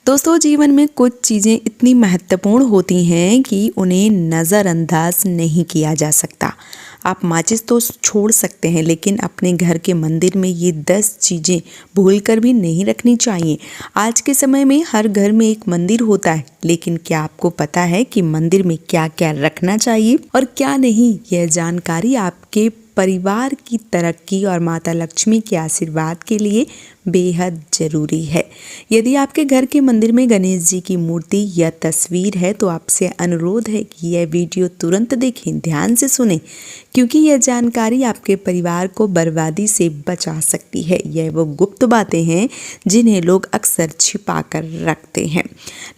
दोस्तों जीवन में कुछ चीज़ें इतनी महत्वपूर्ण होती हैं कि उन्हें नज़रअंदाज नहीं किया जा सकता। आप माचिस तो छोड़ सकते हैं, लेकिन अपने घर के मंदिर में ये 10 चीज़ें भूलकर भी नहीं रखनी चाहिए। आज के समय में हर घर में एक मंदिर होता है, लेकिन क्या आपको पता है कि मंदिर में क्या क्या रखना चाहिए और क्या नहीं? यह जानकारी आपके परिवार की तरक्की और माता लक्ष्मी के आशीर्वाद के लिए बेहद ज़रूरी है। यदि आपके घर के मंदिर में गणेश जी की मूर्ति या तस्वीर है तो आपसे अनुरोध है कि यह वीडियो तुरंत देखें, ध्यान से सुनें, क्योंकि यह जानकारी आपके परिवार को बर्बादी से बचा सकती है। यह वो गुप्त बातें हैं जिन्हें लोग अक्सर छिपा कर रखते हैं,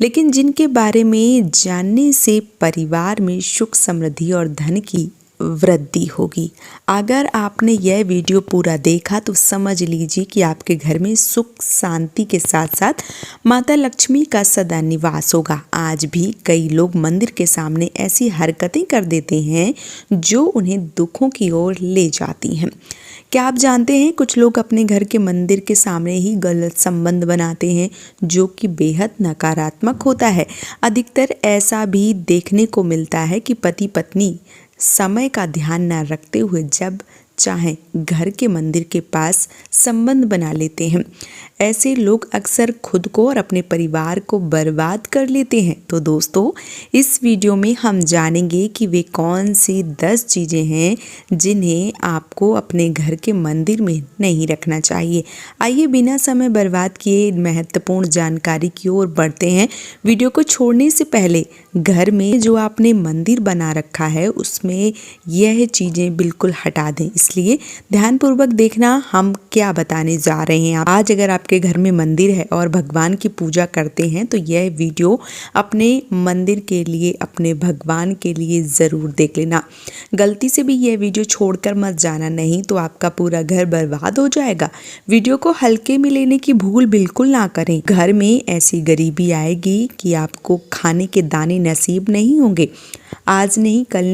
लेकिन जिनके बारे में जानने से परिवार में सुख, समृद्धि और धन की वृद्धि होगी। अगर आपने यह वीडियो पूरा देखा तो समझ लीजिए कि आपके घर में सुख, शांति के साथ साथ माता लक्ष्मी का सदा निवास होगा। आज भी कई लोग मंदिर के सामने ऐसी हरकतें कर देते हैं जो उन्हें दुखों की ओर ले जाती हैं। क्या आप जानते हैं, कुछ लोग अपने घर के मंदिर के सामने ही गलत संबंध बनाते हैं, जो कि बेहद नकारात्मक होता है। अधिकतर ऐसा भी देखने को मिलता है कि पति पत्नी समय का ध्यान न रखते हुए जब चाहे घर के मंदिर के पास संबंध बना लेते हैं। ऐसे लोग अक्सर खुद को और अपने परिवार को बर्बाद कर लेते हैं। तो दोस्तों, इस वीडियो में हम जानेंगे कि वे कौन सी 10 चीज़ें हैं जिन्हें आपको अपने घर के मंदिर में नहीं रखना चाहिए। आइए बिना समय बर्बाद किए महत्वपूर्ण जानकारी की ओर बढ़ते हैं। वीडियो को छोड़ने से पहले घर में जो आपने मंदिर बना रखा है उसमें यह चीज़ें बिल्कुल हटा दें, इसलिए ध्यानपूर्वक देखना हम क्या बताने जा रहे हैं। आज अगर आपके घर में मंदिर है और भगवान की पूजा करते हैं तो यह वीडियो अपने मंदिर के लिए, अपने भगवान के लिए ज़रूर देख लेना। गलती से भी यह वीडियो छोड़कर मत जाना, नहीं तो आपका पूरा घर बर्बाद हो जाएगा। वीडियो को हल्के में लेने की भूल बिल्कुल ना करें। घर में ऐसी गरीबी आएगी कि आपको खाने के दाने नसीब नहीं होंगे। आज नहीं, कल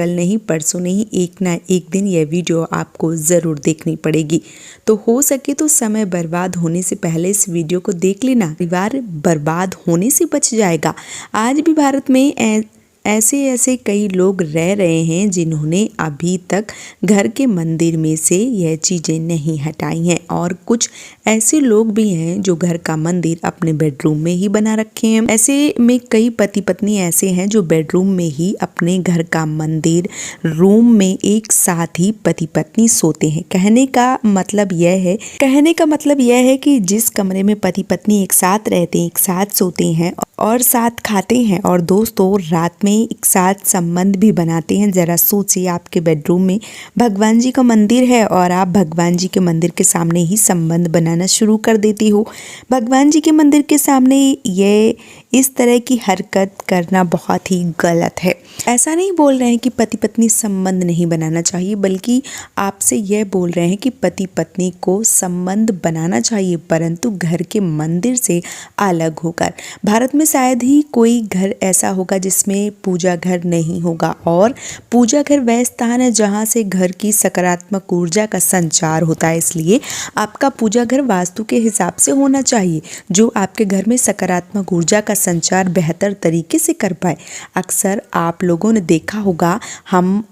नहीं, परसों नहीं, एक ना एक दिन यह वीडियो आपको ज़रूर देखनी पड़ेगी। तो हो सके तो समय बर्बाद होने से पहले इस वीडियो को देख लेना, परिवार बर्बाद होने से बच जाएगा। आज भी भारत में ऐसे कई लोग रह रहे हैं जिन्होंने अभी तक घर के मंदिर में से यह चीज़ें नहीं हटाई हैं, और कुछ ऐसे लोग भी हैं जो घर का मंदिर अपने बेडरूम में ही बना रखे हैं। ऐसे में कई पति पत्नी ऐसे हैं जो बेडरूम में ही अपने घर का मंदिर, रूम में एक साथ ही पति पत्नी सोते हैं। कहने का मतलब यह है कि जिस कमरे में पति पत्नी एक साथ रहते हैं, एक साथ सोते हैं और साथ खाते हैं, और दोस्तों रात में एक साथ संबंध भी बनाते हैं। जरा सोचिए, आपके बेडरूम में भगवान जी का मंदिर है और आप भगवान जी के मंदिर के सामने ही संबंध बनाना शुरू कर देती हो। भगवान जी के मंदिर के सामने ये इस तरह की हरकत करना बहुत ही गलत है। ऐसा नहीं बोल रहे हैं कि पति पत्नी संबंध नहीं बनाना चाहिए, बल्कि आपसे यह बोल रहे हैं कि पति पत्नी को संबंध बनाना चाहिए, परंतु घर के मंदिर से अलग होकर। भारत में शायद ही कोई घर ऐसा होगा जिसमें पूजा घर नहीं होगा, और पूजा घर वह स्थान है जहां से घर की सकारात्मक ऊर्जा का संचार होता है। इसलिए आपका पूजा घर वास्तु के हिसाब से होना चाहिए, जो आपके घर में सकारात्मक ऊर्जा का संचार बेहतर तरीके से कर पाए। अक्सर आप लोगों ने देखा होगा, हम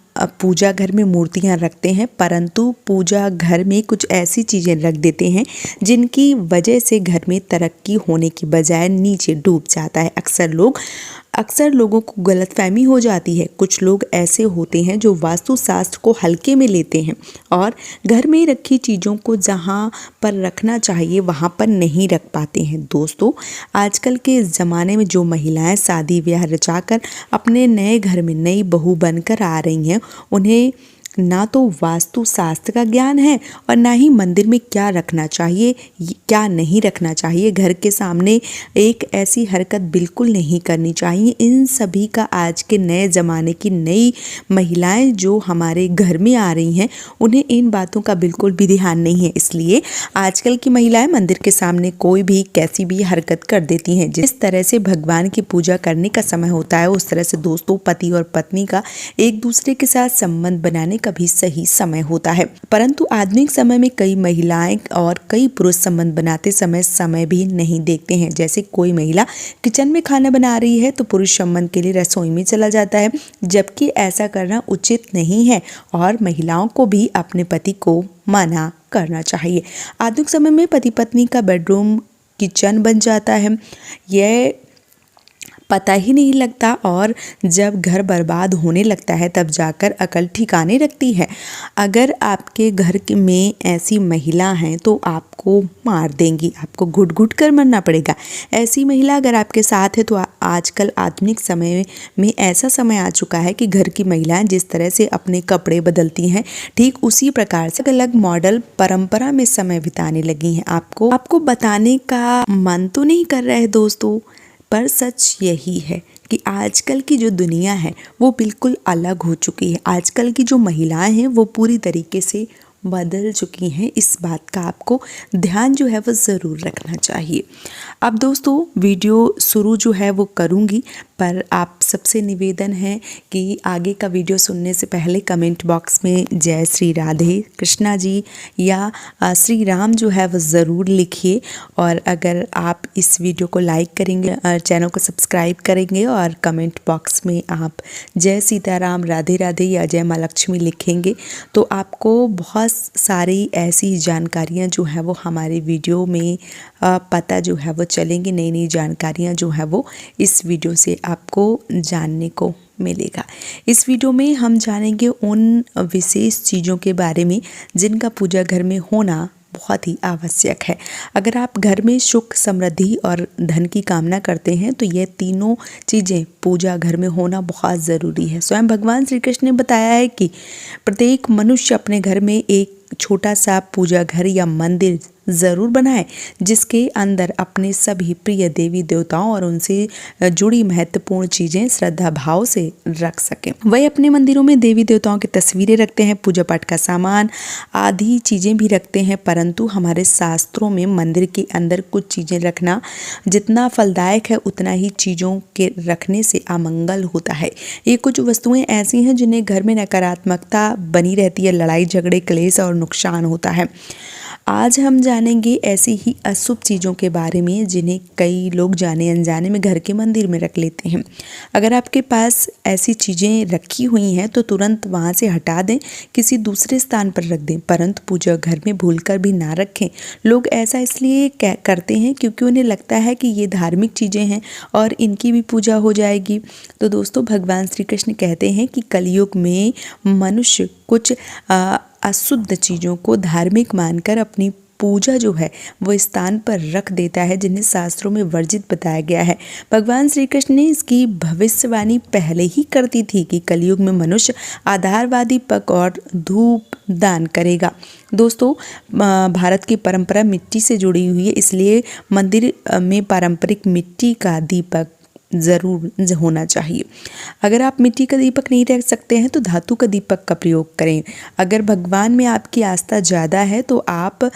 पूजा घर में मूर्तियां रखते हैं, परंतु पूजा घर में कुछ ऐसी चीज़ें रख देते हैं जिनकी वजह से घर में तरक्की होने की बजाय नीचे डूब जाता है। अक्सर लोगों को गलतफहमी हो जाती है। कुछ लोग ऐसे होते हैं जो वास्तुशास्त्र को हल्के में लेते हैं और घर में रखी चीज़ों को जहां पर रखना चाहिए वहां पर नहीं रख पाते हैं। दोस्तों, आजकल के ज़माने में जो महिलाएं शादी ब्याह रचाकर अपने नए घर में नई बहू बनकर आ रही हैं, उन्हें ना तो वास्तु शास्त्र का ज्ञान है और ना ही मंदिर में क्या रखना चाहिए, क्या नहीं रखना चाहिए। घर के सामने एक ऐसी हरकत बिल्कुल नहीं करनी चाहिए। इन सभी का आज के नए ज़माने की नई महिलाएं जो हमारे घर में आ रही हैं, उन्हें इन बातों का बिल्कुल भी ध्यान नहीं है। इसलिए आजकल की महिलाएं मंदिर के सामने कोई भी कैसी भी हरकत कर देती हैं। जिस तरह से भगवान की पूजा करने का समय होता है, उस तरह से दोस्तों पति और पत्नी का एक दूसरे के साथ संबंध बनाने कभी सही समय होता है। परंतु आधुनिक समय में कई महिलाएं और कई पुरुष संबंध बनाते समय भी नहीं देखते हैं। जैसे कोई महिला किचन में खाना बना रही है तो पुरुष संबंध के लिए रसोई में चला जाता है, जबकि ऐसा करना उचित नहीं है और महिलाओं को भी अपने पति को मना करना चाहिए। आधुनिक समय में पति पत्नी का बेडरूम किचन बन जाता है, यह पता ही नहीं लगता और जब घर बर्बाद होने लगता है तब जाकर अकल ठिकाने लगती है। अगर आपके घर में ऐसी महिला हैं तो आपको मार देंगी, आपको घुट घुट कर मरना पड़ेगा। ऐसी महिला अगर आपके साथ है तो आजकल आधुनिक समय में ऐसा समय आ चुका है कि घर की महिलाएं जिस तरह से अपने कपड़े बदलती हैं, ठीक उसी प्रकार से अलग मॉडल परंपरा में समय बिताने लगी हैं। आपको बताने का मन तो नहीं कर रहा है दोस्तों, पर सच यही है कि आजकल की जो दुनिया है वो बिल्कुल अलग हो चुकी है। आजकल की जो महिलाएं हैं वो पूरी तरीके से बदल चुकी हैं। इस बात का आपको ध्यान जो है वो ज़रूर रखना चाहिए। अब दोस्तों वीडियो शुरू जो है वो करूँगी, पर आप सबसे निवेदन है कि आगे का वीडियो सुनने से पहले कमेंट बॉक्स में जय श्री राधे कृष्णा जी या श्री राम जो है वो ज़रूर लिखिए। और अगर आप इस वीडियो को लाइक करेंगे, चैनल को सब्सक्राइब करेंगे और कमेंट बॉक्स में आप जय सीताराम, राधे राधे या जय माँ लक्ष्मी लिखेंगे तो आपको बहुत सारी ऐसी जानकारियाँ जो है वो हमारे वीडियो में पता जो है वो चलेंगी। नई नई जानकारियाँ जो है वो इस वीडियो से आपको जानने को मिलेगा। इस वीडियो में हम जानेंगे उन विशेष चीज़ों के बारे में जिनका पूजा घर में होना बहुत ही आवश्यक है। अगर आप घर में सुख, समृद्धि और धन की कामना करते हैं तो ये तीनों चीज़ें पूजा घर में होना बहुत ज़रूरी है। स्वयं भगवान श्री कृष्ण ने बताया है कि प्रत्येक मनुष्य अपने घर में एक छोटा सा पूजा घर या मंदिर ज़रूर बनाए जिसके अंदर अपने सभी प्रिय देवी देवताओं और उनसे जुड़ी महत्वपूर्ण चीज़ें श्रद्धा भाव से रख सकें। वह अपने मंदिरों में देवी देवताओं की तस्वीरें रखते हैं, पूजा पाठ का सामान आदि चीज़ें भी रखते हैं, परंतु हमारे शास्त्रों में मंदिर के अंदर कुछ चीज़ें रखना जितना फलदायक है उतना ही चीज़ों के रखने से अमंगल होता है। ये कुछ वस्तुएं ऐसी हैं जिन्हें घर में नकारात्मकता बनी रहती है, लड़ाई झगड़े, क्लेश और नुकसान होता है। आज हम जानेंगे ऐसी ही अशुभ चीज़ों के बारे में जिन्हें कई लोग जाने अनजाने में घर के मंदिर में रख लेते हैं। अगर आपके पास ऐसी चीज़ें रखी हुई हैं तो तुरंत वहाँ से हटा दें, किसी दूसरे स्थान पर रख दें, परंतु पूजा घर में भूलकर भी ना रखें। लोग ऐसा इसलिए करते हैं क्योंकि उन्हें लगता है कि ये धार्मिक चीज़ें हैं और इनकी भी पूजा हो जाएगी। तो दोस्तों भगवान श्री कृष्ण कहते हैं कि कलयुग में मनुष्य कुछ अशुद्ध चीज़ों को धार्मिक मानकर अपनी पूजा जो है वो स्थान पर रख देता है जिन्हें शास्त्रों में वर्जित बताया गया है। भगवान श्री कृष्ण ने इसकी भविष्यवाणी पहले ही कर दी थी कि कलयुग में मनुष्य आधारवादी पक और धूप दान करेगा। दोस्तों भारत की परंपरा मिट्टी से जुड़ी हुई है, इसलिए मंदिर में पारंपरिक मिट्टी का दीपक ज़रूर होना चाहिए। अगर आप मिट्टी का दीपक नहीं रख सकते हैं तो धातु का दीपक का प्रयोग करें। अगर भगवान में आपकी आस्था ज़्यादा है तो आप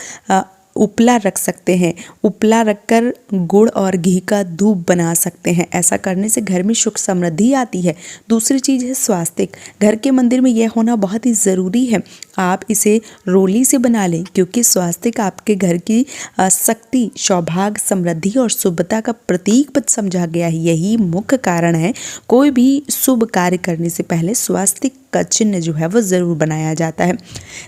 उपला रख सकते हैं। उपला रखकर गुड़ और घी का धूप बना सकते हैं। ऐसा करने से घर में सुख समृद्धि आती है। दूसरी चीज़ है स्वास्तिक। घर के मंदिर में यह होना बहुत ही ज़रूरी है। आप इसे रोली से बना लें क्योंकि स्वास्तिक आपके घर की शक्ति, सौभाग्य, समृद्धि और शुभता का प्रतीक समझा गया है। यही मुख्य कारण है कोई भी शुभ कार्य करने से पहले स्वास्तिक का चिन्ह जो है वो ज़रूर बनाया जाता है।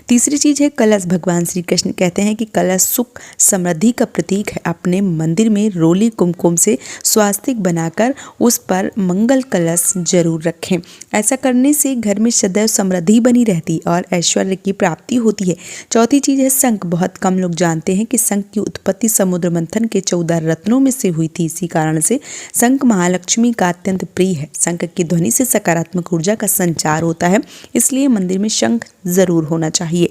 तीसरी चीज़ है कलश। भगवान श्री कृष्ण कहते हैं कि कलश सुख समृद्धि का प्रतीक है। अपने मंदिर में रोली कुमकुम से स्वास्तिक बनाकर उस पर मंगल कलश जरूर रखें। ऐसा करने से घर में सदैव समृद्धि बनी रहती और ऐश्वर्य की प्राप्ति होती है। चौथी चीज़ है शंख। बहुत कम लोग जानते हैं कि शंख की उत्पत्ति समुद्र मंथन के 14 रत्नों में से हुई थी। इसी कारण से शंख महालक्ष्मी का अत्यंत प्रिय है। शंख की ध्वनि से सकारात्मक ऊर्जा का संचार होता है, इसलिए मंदिर में शंख जरूर होना चाहिए।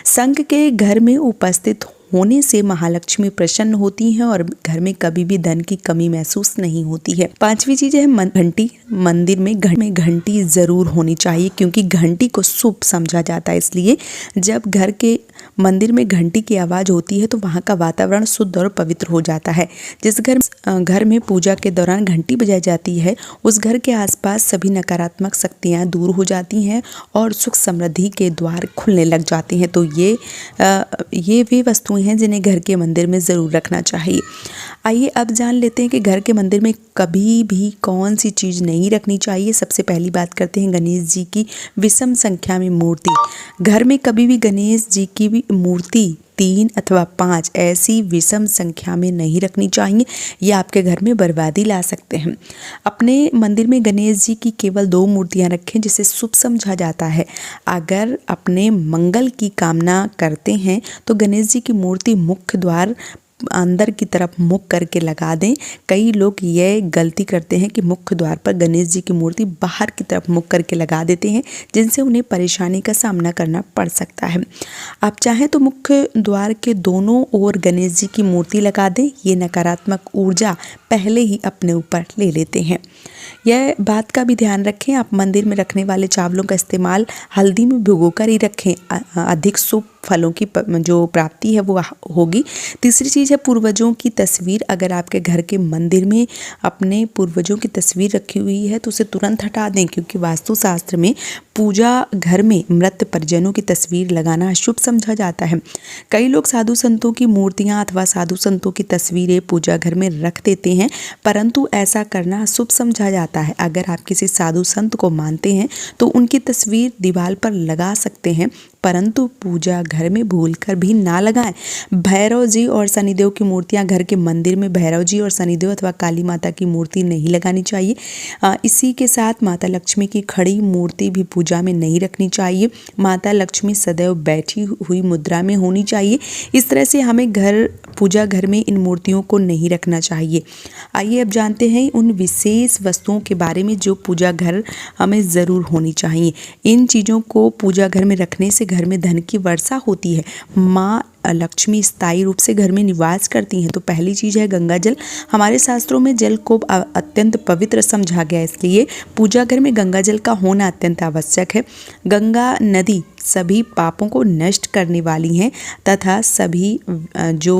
शंख के घर में उपस्थित होने से महालक्ष्मी प्रसन्न होती हैं और घर में कभी भी धन की कमी महसूस नहीं होती है। पांचवी चीज है घंटी। मंदिर में घंटी जरूर होनी चाहिए क्योंकि घंटी को शुभ समझा जाता है। इसलिए जब घर के मंदिर में घंटी की आवाज़ होती है तो वहाँ का वातावरण शुद्ध और पवित्र हो जाता है। जिस घर में पूजा के दौरान घंटी बजाई जाती है उस घर के आसपास सभी नकारात्मक शक्तियाँ दूर हो जाती हैं और सुख समृद्धि के द्वार खुलने लग जाते हैं। तो ये वे वस्तुएं हैं जिन्हें घर के मंदिर में ज़रूर रखना चाहिए। आइए अब जान लेते हैं कि घर के मंदिर में कभी भी कौन सी चीज़ नहीं रखनी चाहिए। सबसे पहली बात करते हैं गणेश जी की विषम संख्या में मूर्ति। घर में कभी भी गणेश जी की भी मूर्ति 3 अथवा 5 ऐसी विषम संख्या में नहीं रखनी चाहिए। ये आपके घर में बर्बादी ला सकते हैं। अपने मंदिर में गणेश जी की केवल 2 मूर्तियां रखें जिसे शुभ समझा जाता है। अगर अपने मंगल की कामना करते हैं तो गणेश जी की मूर्ति मुख्य द्वार अंदर की तरफ मुख करके लगा दें। कई लोग ये गलती करते हैं कि मुख्य द्वार पर गणेश जी की मूर्ति बाहर की तरफ मुख करके लगा देते हैं जिनसे उन्हें परेशानी का सामना करना पड़ सकता है। आप चाहें तो मुख्य द्वार के दोनों ओर गणेश जी की मूर्ति लगा दें। ये नकारात्मक ऊर्जा पहले ही अपने ऊपर ले लेते हैं। यह बात का भी ध्यान रखें, आप मंदिर में रखने वाले चावलों का इस्तेमाल हल्दी में भिगोकर ही रखें। अधिक शुभ फलों की जो प्राप्ति है वो होगी। तीसरी चीज़ है पूर्वजों की तस्वीर। अगर आपके घर के मंदिर में अपने पूर्वजों की तस्वीर रखी हुई है तो उसे तुरंत हटा दें, क्योंकि वास्तुशास्त्र में पूजा घर में मृत परिजनों की तस्वीर लगाना अशुभ समझा जाता है। कई लोग साधु संतों की मूर्तियां अथवा साधु संतों की तस्वीरें पूजा घर में रख देते हैं, परंतु ऐसा करना अशुभ समझा जाता है। अगर आप किसी साधु संत को मानते हैं तो उनकी तस्वीर दीवार पर लगा सकते हैं, परंतु पूजा घर में भूलकर भी ना लगाएं। भैरव जी और शनिदेव की मूर्तियां घर के मंदिर में भैरव जी और शनिदेव अथवा काली माता की मूर्ति नहीं लगानी चाहिए। इसी के साथ माता लक्ष्मी की खड़ी मूर्ति भी पूजा में नहीं रखनी चाहिए। माता लक्ष्मी सदैव बैठी हुई मुद्रा में होनी चाहिए। इस तरह से हमें पूजा घर में इन मूर्तियों को नहीं रखना चाहिए। आइए अब जानते हैं उन विशेष वस्तुओं के बारे में जो पूजा घर हमें ज़रूर होनी चाहिए। इन चीज़ों को पूजा घर में रखने से घर में धन की वर्षा होती है। माँ लक्ष्मी स्थायी रूप से घर में निवास करती हैं। तो पहली चीज़ है गंगा जल। हमारे शास्त्रों में जल को अत्यंत पवित्र समझा गया है, इसलिए पूजा घर में गंगा जल का होना अत्यंत आवश्यक है। गंगा नदी सभी पापों को नष्ट करने वाली हैं तथा सभी जो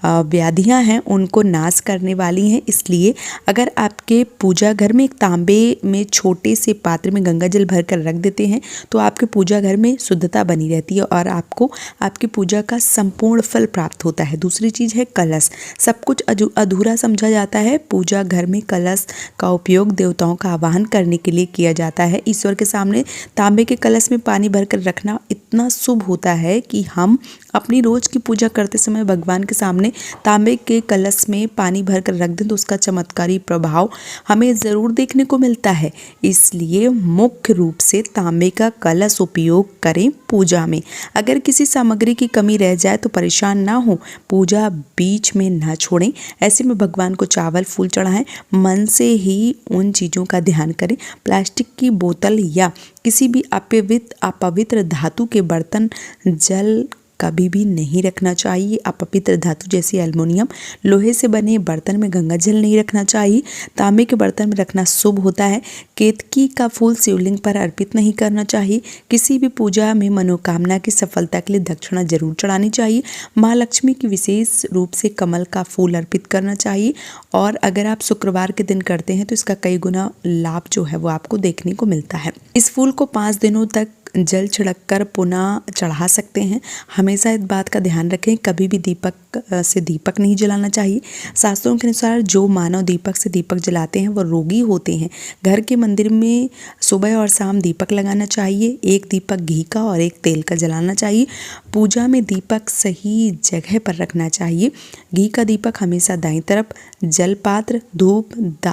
व्याधियां हैं उनको नाश करने वाली हैं। इसलिए अगर आपके पूजा घर में एक तांबे में छोटे से पात्र में गंगा जल भर कर रख देते हैं तो आपके पूजा घर में शुद्धता बनी रहती है और आपको आपकी पूजा का संपूर्ण फल प्राप्त होता है। दूसरी चीज़ है कलश। सब कुछ अधूरा समझा जाता है। पूजा घर में कलश का उपयोग देवताओं का आवाहन करने के लिए किया जाता है। ईश्वर के सामने तांबे के कलश में पानी भरकर रखना इतना शुभ होता है कि हम अपनी रोज की पूजा करते समय भगवान के सामने तांबे के कलश में पानी भरकर रख दें तो उसका चमत्कारी प्रभाव हमें ज़रूर देखने को मिलता है। इसलिए मुख्य रूप से तांबे का कलश उपयोग करें पूजा में। अगर किसी सामग्री की कमी रह जाए तो परेशान ना हो, पूजा बीच में ना छोड़ें। ऐसे में भगवान को चावल फूल चढ़ाएं। मन से ही उन चीज़ों का ध्यान करें। प्लास्टिक की बोतल या किसी भी अपवित्र धातु के बर्तन जल कभी भी नहीं रखना चाहिए। अपवित्र धातु जैसे एल्युमिनियम, लोहे से बने बर्तन में गंगा जल नहीं रखना चाहिए। तांबे के बर्तन में रखना शुभ होता है। केतकी का फूल शिवलिंग पर अर्पित नहीं करना चाहिए। किसी भी पूजा में मनोकामना की सफलता के लिए दक्षिणा जरूर चढ़ानी चाहिए। माँ लक्ष्मी की विशेष रूप से कमल का फूल अर्पित करना चाहिए और अगर आप शुक्रवार के दिन करते हैं तो इसका कई गुना लाभ जो है वो आपको देखने को मिलता है। इस फूल को 5 दिनों तक जल छिड़ककर पुनः चढ़ा सकते हैं। हमेशा इस बात का ध्यान रखें, कभी भी दीपक से दीपक नहीं जलाना चाहिए। शास्त्रों के अनुसार जो मानव दीपक से दीपक जलाते हैं वो रोगी होते हैं। घर के मंदिर में सुबह और शाम दीपक लगाना चाहिए। एक दीपक घी का और एक तेल का जलाना चाहिए। पूजा में दीपक सही जगह पर रखना चाहिए। घी का दीपक हमेशा दाईं तरफ, जल पात्र, धूप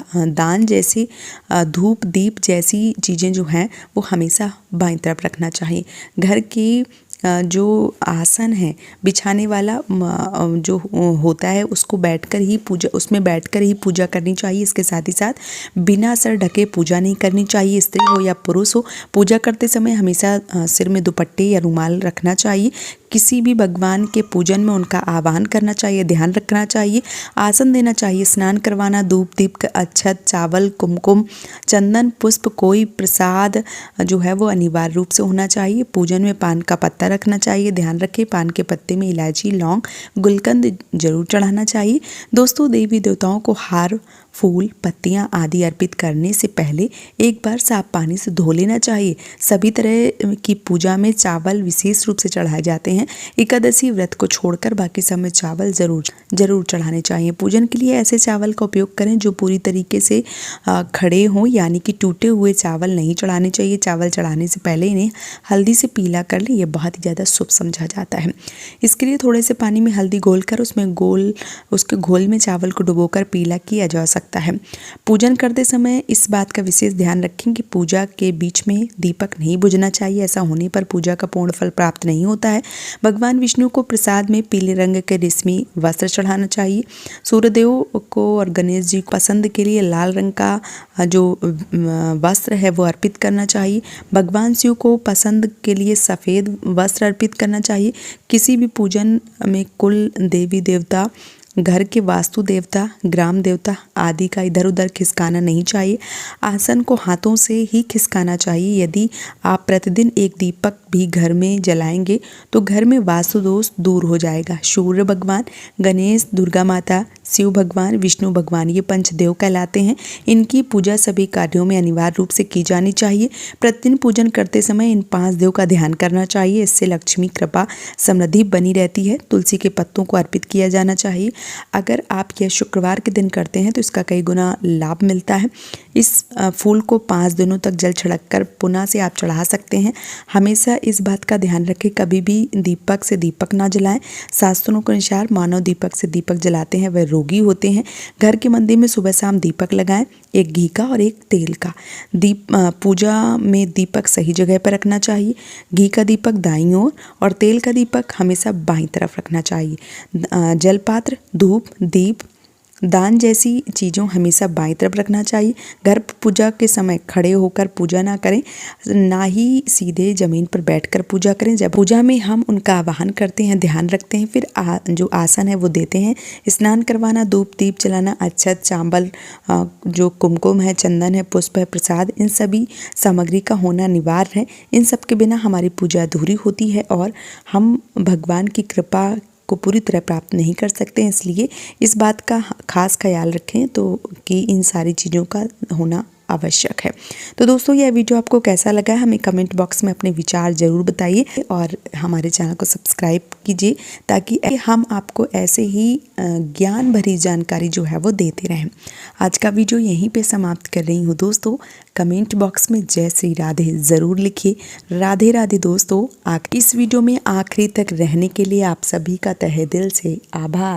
दान जैसे धूप दीप जैसी चीज़ें जो हैं वो हमेशा बाईं तरफ रखना चाहिए। घर की जो आसन है बिछाने वाला जो होता है उसको उसमें बैठकर ही पूजा करनी चाहिए। इसके साथ ही साथ बिना सर ढके पूजा नहीं करनी चाहिए। स्त्री हो या पुरुष हो, पूजा करते समय हमेशा सिर में दुपट्टे या रुमाल रखना चाहिए। किसी भी भगवान के पूजन में उनका आह्वान करना चाहिए, ध्यान रखना चाहिए, आसन देना चाहिए, स्नान करवाना, धूप दीप अक्षत चावल कुमकुम चंदन पुष्प कोई प्रसाद जो है वो अनिवार्य रूप से होना चाहिए। पूजन में पान का पत्ता रखना चाहिए। ध्यान रखें, पान के पत्ते में इलायची, लौंग, गुलकंद जरूर चढ़ाना चाहिए। दोस्तों, देवी देवताओं को हार, फूल, पत्तियां आदि अर्पित करने से पहले एक बार साफ पानी से धो लेना चाहिए। सभी तरह की पूजा में चावल विशेष रूप से चढ़ाए जाते हैं। एकादशी व्रत को छोड़कर बाकी समय चावल जरूर चढ़ाने चाहिए। पूजन के लिए ऐसे चावल का उपयोग करें जो पूरी तरीके से खड़े हों, यानी कि टूटे हुए चावल नहीं चढ़ाने चाहिए। चावल चढ़ाने से पहले इन्हें हल्दी से पीला कर लें, यह बहुत ही ज़्यादा शुभ समझा जाता है। इसके लिए थोड़े से पानी में हल्दी घोलकर उसके घोल में चावल को डुबोकर पीला किया जा सकता है। पूजन करते समय इस बात का विशेष ध्यान रखें कि पूजा के बीच में दीपक नहीं बुझना चाहिए। ऐसा होने पर पूजा का पूर्ण फल प्राप्त नहीं होता है। भगवान विष्णु को प्रसाद में पीले रंग के रेशमी वस्त्र चढ़ाना चाहिए। सूर्यदेव को और गणेश जी को पसंद के लिए लाल रंग का जो वस्त्र है वो अर्पित करना चाहिए। भगवान शिव को पसंद के लिए सफ़ेद वस्त्र अर्पित करना चाहिए। किसी भी पूजन में कुल देवी देवता, घर के वास्तु देवता, ग्राम देवता आदि का इधर उधर खिसकाना नहीं चाहिए। आसन को हाथों से ही खिसकाना चाहिए। यदि आप प्रतिदिन एक दीपक भी घर में जलाएंगे तो घर में वास्तु दोष दूर हो जाएगा। सूर्य भगवान, गणेश, दुर्गा माता, शिव भगवान, विष्णु भगवान, ये पंचदेव कहलाते हैं। इनकी पूजा सभी कार्यों में अनिवार्य रूप से की जानी चाहिए। प्रतिदिन पूजन करते समय इन 5 देव का ध्यान करना चाहिए। इससे लक्ष्मी कृपा, समृद्धि बनी रहती है। तुलसी के पत्तों को अर्पित किया जाना चाहिए। अगर आप यह शुक्रवार के दिन करते हैं तो इसका कई गुना लाभ मिलता है। इस फूल को 5 दिनों तक जल छिड़क कर पुनः से आप चढ़ा सकते हैं। हमेशा इस बात का ध्यान रखें, कभी भी दीपक से दीपक ना जलाएं। शास्त्रों के अनुसार मानव दीपक से दीपक जलाते हैं वह रोगी होते हैं। घर के मंदिर में सुबह शाम दीपक लगाएं, एक घी का और एक तेल का। पूजा में दीपक सही जगह पर रखना चाहिए। घी का दीपक दाईं ओर और तेल का दीपक हमेशा बाईं तरफ रखना चाहिए। जलपात्र, धूप, दीप, दान जैसी चीज़ों हमेशा बाईं तरफ रखना चाहिए। घर पूजा के समय खड़े होकर पूजा ना करें, ना ही सीधे ज़मीन पर बैठकर पूजा करें। जब पूजा में हम उनका आवाहन करते हैं, ध्यान रखते हैं, फिर जो आसन है वो देते हैं। स्नान करवाना, धूप दीप जलाना, अक्षत, चावल, जो कुमकुम है, चंदन है, पुष्प है, प्रसाद, इन सभी सामग्री का होना अनिवार्य है। इन सब के बिना हमारी पूजा अधूरी होती है और हम भगवान की कृपा को पूरी तरह प्राप्त नहीं कर सकते। इसलिए इस बात का खास ख्याल रखें तो कि इन सारी चीज़ों का होना आवश्यक है। तो दोस्तों, यह वीडियो आपको कैसा लगा है हमें कमेंट बॉक्स में अपने विचार ज़रूर बताइए और हमारे चैनल को सब्सक्राइब कीजिए ताकि हम आपको ऐसे ही ज्ञान भरी जानकारी जो है वो देते रहें। आज का वीडियो यहीं पे समाप्त कर रही हूँ दोस्तों। कमेंट बॉक्स में जय श्री राधे ज़रूर लिखिए। राधे राधे दोस्तों। इस वीडियो में आखिरी तक रहने के लिए आप सभी का तहे दिल से आभार।